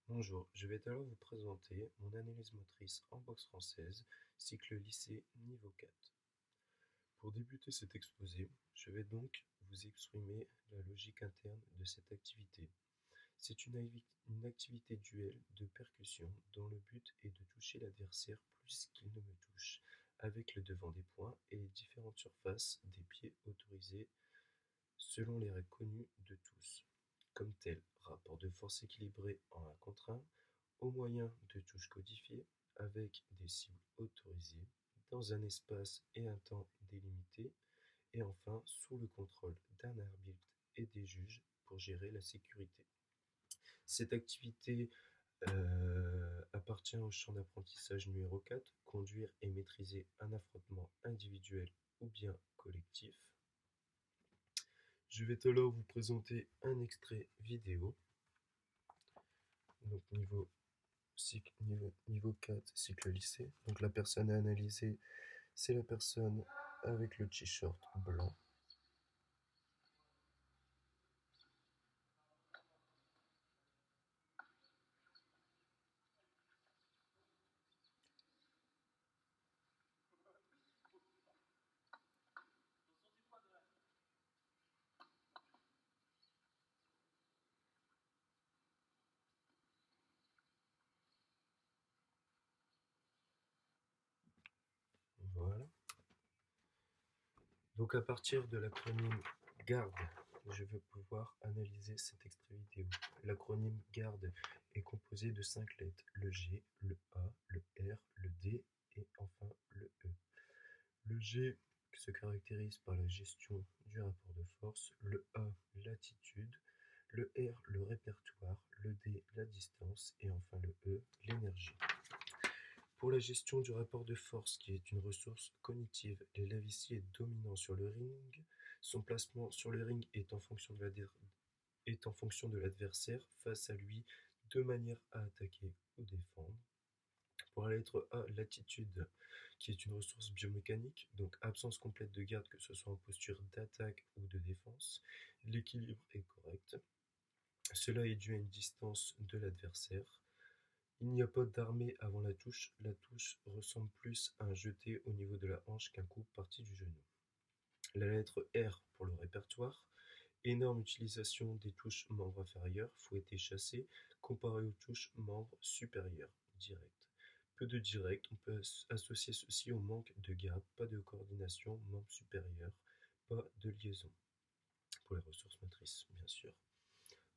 Bonjour, je vais alors vous présenter mon analyse motrice en boxe française, cycle lycée niveau 4. Pour débuter cet exposé, je vais donc vous exprimer la logique interne de cette activité. C'est une activité duel de percussion dont le but est de toucher l'adversaire plus qu'il ne me touche, avec le devant des poings et les différentes surfaces des pieds autorisés selon les règles connues de tous, comme tel rapport de force équilibré en 1 contre 1, au moyen de touches codifiées, avec des cibles autorisées, dans un espace et un temps délimités, et enfin sous le contrôle d'un arbitre et des juges pour gérer la sécurité. Cette activité appartient au champ d'apprentissage numéro 4, conduire et maîtriser un affrontement individuel ou bien collectif. Je vais alors vous présenter un extrait vidéo. Donc niveau 4, cycle lycée. Donc la personne à analyser, c'est la personne avec le t-shirt blanc. Voilà. Donc à partir de l'acronyme GARDE, je vais pouvoir analyser cet extrait vidéo. L'acronyme GARDE est composé de 5 lettres, le G, le A, le R, le D et enfin le E. Le G se caractérise par la gestion du rapport de force, le A l'attitude, le R le répertoire, le D la distance et enfin le E l'énergie. Pour la gestion du rapport de force, qui est une ressource cognitive, l'élève ici est dominant sur le ring. Son placement sur le ring est en fonction de l'adversaire face à lui, de manière à attaquer ou défendre. Pour la lettre A, l'attitude, qui est une ressource biomécanique, donc absence complète de garde, que ce soit en posture d'attaque ou de défense. L'équilibre est correct. Cela est dû à une distance de l'adversaire. Il n'y a pas d'armée avant la touche ressemble plus à un jeté au niveau de la hanche qu'un coup parti du genou. La lettre R pour le répertoire, énorme utilisation des touches membres inférieurs, fouetté, chassé, comparé aux touches membres supérieurs, direct. Peu de direct, on peut associer ceci au manque de garde, pas de coordination, membres supérieurs, pas de liaison, pour les ressources motrices, bien sûr.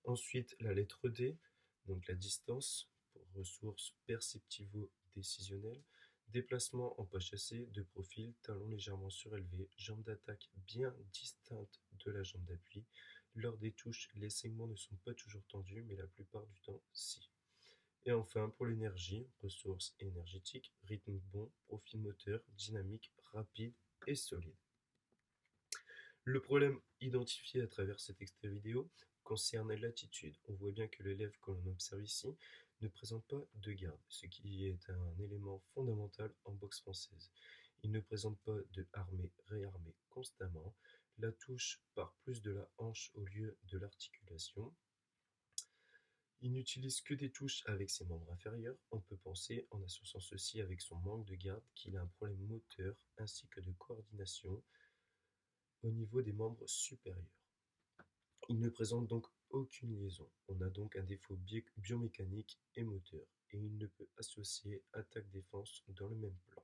Ensuite, la lettre D, donc la distance, pour ressources perceptivo-décisionnelles, déplacement en pas chassé, de profil, talon légèrement surélevé, jambe d'attaque bien distincte de la jambe d'appui. Lors des touches, les segments ne sont pas toujours tendus, mais la plupart du temps, si. Et enfin, pour l'énergie, ressources énergétiques, rythme bon, profil moteur, dynamique, rapide et solide. Le problème identifié à travers cet extrait vidéo concerne l'attitude. On voit bien que l'élève que l'on observe ici ne présente pas de garde, ce qui est un élément fondamental en boxe française. Il ne présente pas de armé-réarmé constamment. La touche part plus de la hanche au lieu de l'articulation. Il n'utilise que des touches avec ses membres inférieurs. On peut penser, en associant ceci avec son manque de garde, qu'il a un problème moteur ainsi que de coordination au niveau des membres supérieurs. Il ne présente donc aucune liaison. On a donc un défaut biomécanique et moteur, et il ne peut associer attaque-défense dans le même plan.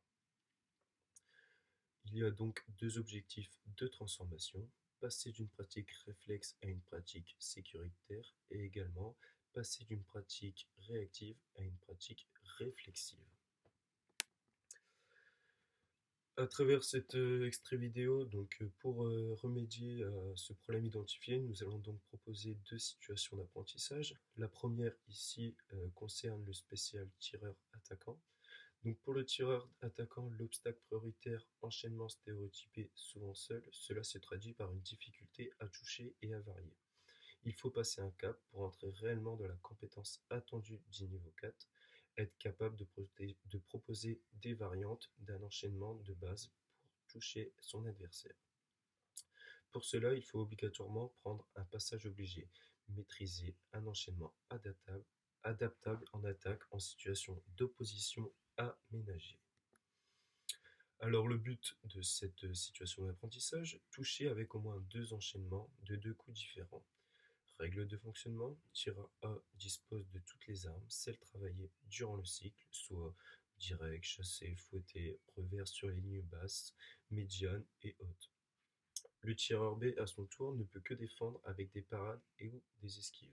Il y a donc deux objectifs de transformation: passer d'une pratique réflexe à une pratique sécuritaire, et également passer d'une pratique réactive à une pratique réflexive. À travers cet extrait vidéo, pour remédier à ce problème identifié, nous allons donc proposer deux situations d'apprentissage. La première ici concerne le spécial tireur-attaquant. Donc pour le tireur attaquant, l'obstacle prioritaire, enchaînement stéréotypé, souvent seul, cela se traduit par une difficulté à toucher et à varier. Il faut passer un cap pour entrer réellement dans la compétence attendue du niveau 4, être capable de proposer des variantes d'un enchaînement de base pour toucher son adversaire. Pour cela, il faut obligatoirement prendre un passage obligé, maîtriser un enchaînement adaptable en attaque en situation d'opposition aménagée. Alors le but de cette situation d'apprentissage, toucher avec au moins 2 enchaînements de 2 coups différents. Règle de fonctionnement, tireur A dispose de toutes les armes, celles travaillées durant le cycle, soit direct, chassé, fouetté, revers sur les lignes basses, médianes et hautes. Le tireur B, à son tour, ne peut que défendre avec des parades et ou des esquives.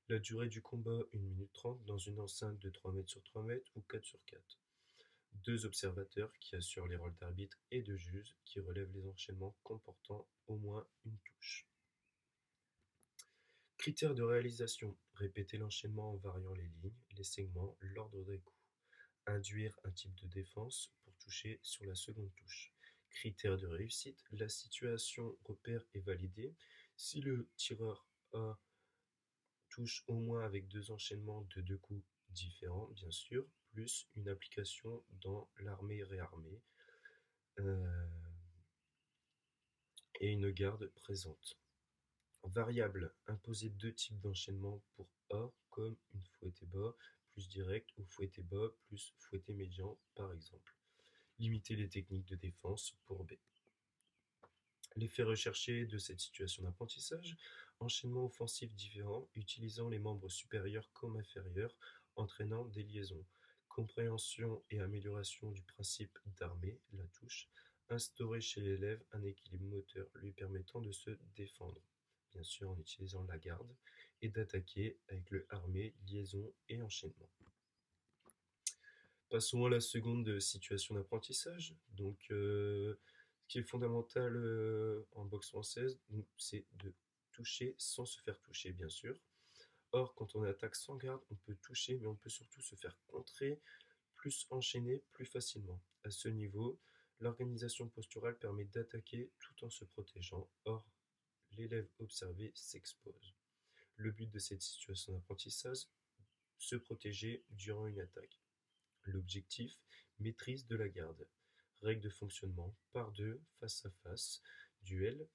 La durée du combat, 1 minute 30 dans une enceinte de 3 mètres sur 3 mètres ou 4 sur 4. 2 observateurs qui assurent les rôles d'arbitre et de juge qui relèvent les enchaînements comportant au moins une touche. Critères de réalisation. Répéter l'enchaînement en variant les lignes, les segments, l'ordre des coups. Induire un type de défense pour toucher sur la seconde touche. Critères de réussite. La situation repère est validée si le tireur A touche au moins avec 2 enchaînements de 2 coups différents, bien sûr, plus une application dans l'armée réarmée et une garde présente. Variable, imposer 2 types d'enchaînements pour A, comme une fouettée bas plus direct ou fouettée bas plus fouettée médian, par exemple. Limiter les techniques de défense pour B. L'effet recherché de cette situation d'apprentissage, enchaînement offensif différent, utilisant les membres supérieurs comme inférieurs, entraînant des liaisons. Compréhension et amélioration du principe d'armée, la touche. Instaurer chez l'élève un équilibre moteur lui permettant de se défendre, bien sûr en utilisant la garde, et d'attaquer avec le armé, liaison et enchaînement. Passons à la seconde situation d'apprentissage. Donc, ce qui est fondamental en boxe française, c'est de toucher sans se faire toucher, bien sûr. Or, quand on attaque sans garde, on peut toucher, mais on peut surtout se faire contrer, plus enchaîner plus facilement. À ce niveau, l'organisation posturale permet d'attaquer tout en se protégeant. Or, l'élève observé s'expose. Le but de cette situation d'apprentissage, se protéger durant une attaque. L'objectif, maîtrise de la garde. Règle de fonctionnement, par deux, face à face, duel.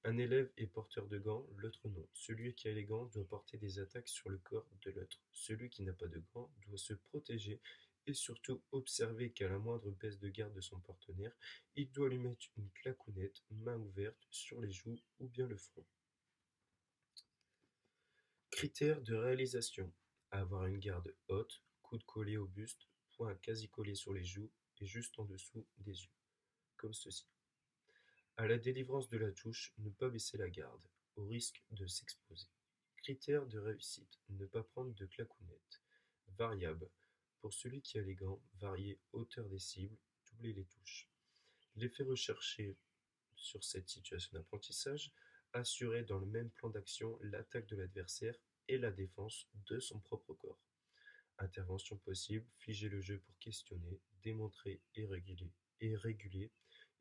Un élève est porteur de gants, l'autre non. Celui qui a les gants doit porter des attaques sur le corps de l'autre. Celui qui n'a pas de gants doit se protéger et surtout observer qu'à la moindre baisse de garde de son partenaire, il doit lui mettre une claquonnette, main ouverte, sur les joues ou bien le front. Critères de réalisation. Avoir une garde haute, coude collé au buste, poing quasi collé sur les joues et juste en dessous des yeux, comme ceci. À la délivrance de la touche, ne pas baisser la garde, au risque de s'exposer. Critères de réussite. Ne pas prendre de claquonnette. Variable. Pour celui qui a les gants, varier hauteur des cibles, doubler les touches. L'effet recherché sur cette situation d'apprentissage, assurer dans le même plan d'action l'attaque de l'adversaire et la défense de son propre corps. Intervention possible, figer le jeu pour questionner, démontrer et réguler,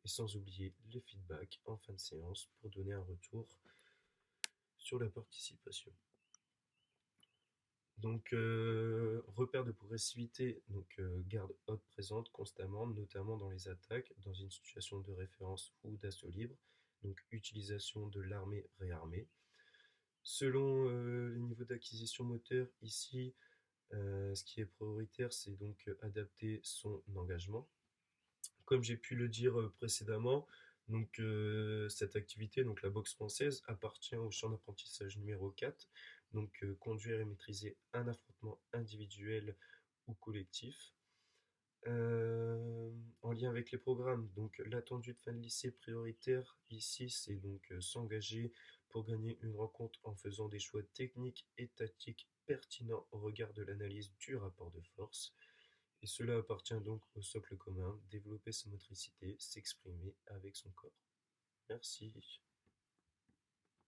et sans oublier les feedbacks en fin de séance pour donner un retour sur la participation. Donc, repère de progressivité, donc garde haute présente constamment, notamment dans les attaques, dans une situation de référence ou d'assaut libre, donc utilisation de l'armée réarmée. Selon les niveaux d'acquisition moteur, ici, ce qui est prioritaire, c'est donc adapter son engagement. Comme j'ai pu le dire précédemment, donc cette activité, donc la boxe française, appartient au champ d'apprentissage numéro 4, donc conduire et maîtriser un affrontement individuel ou collectif. En lien avec les programmes, donc l'attendu de fin de lycée prioritaire ici, c'est donc s'engager pour gagner une rencontre en faisant des choix techniques et tactiques pertinents au regard de l'analyse du rapport de force. Et cela appartient donc au socle commun, développer sa motricité, s'exprimer avec son corps. Merci.